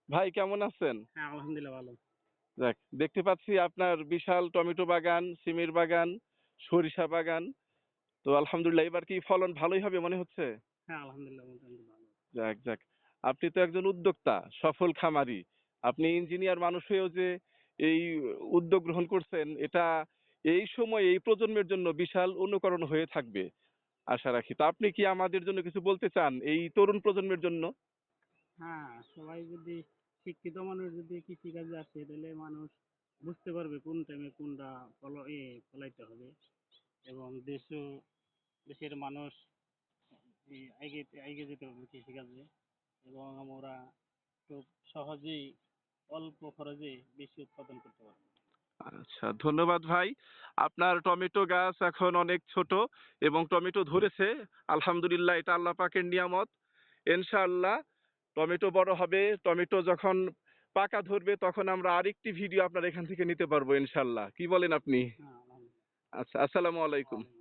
ভাই কেমন আছেন? হ্যাঁ, আলহামদুলিল্লাহ ভালো। যাক, দেখতে পাচ্ছি আপনার বিশাল টমেটো বাগান, সিমের বাগান, সরিষা বাগান। তো আলহামদুলিল্লাহ এবার কি ফলন ভালোই হবে মনে হচ্ছে? হ্যাঁ, আলহামদুলিল্লাহ মোটামুটি ভালো। যাক যাক। আপনি তো একজন উদ্যোক্তা, সফল খামারি। আপনি ইঞ্জিনিয়ার মানুষ হয়েও যে এই উদ্যোগ গ্রহণ করছেন, এটা এই সময় এই প্রজন্মের জন্য বিশাল অনুকরণ হয়ে থাকবে আশা রাখি। তো আপনি কি আমাদের জন্য কিছু বলতে চান এই তরুণ প্রজন্মের জন্য? হ্যাঁ, সবাই যদি শিক্ষিত মানুষ যদি কৃষিকাজে আসে তাহলে মানুষ বুঝতে পারবে কোন টাইমে কোনটা ফলাইতে হবে এবং দেশের মানুষ এগিয়ে যেতে পারবে কৃষিকাজে এবং আমরা খুব সহজেই অল্প খরচে বেশি উৎপাদন করতে পারবো। আচ্ছা, ধন্যবাদ ভাই। আপনার টমেটো গাছ এখন অনেক ছোট এবং টমেটো ধরেছে। আলহামদুলিল্লাহ, এটা আল্লাহ পাকের নিয়ামত। ইনশাআল্লাহ টমেটো বড় হবে। টমেটো যখন পাকা ধরবে তখন আমরা আরেকটি ভিডিও আপনার এখান থেকে নিতে পারবো ইনশাআল্লাহ। কি বলেন আপনি? হ্যাঁ, আলহামদুলিল্লাহ। আচ্ছা, আসসালামু আলাইকুম। ওয়ালাইকুম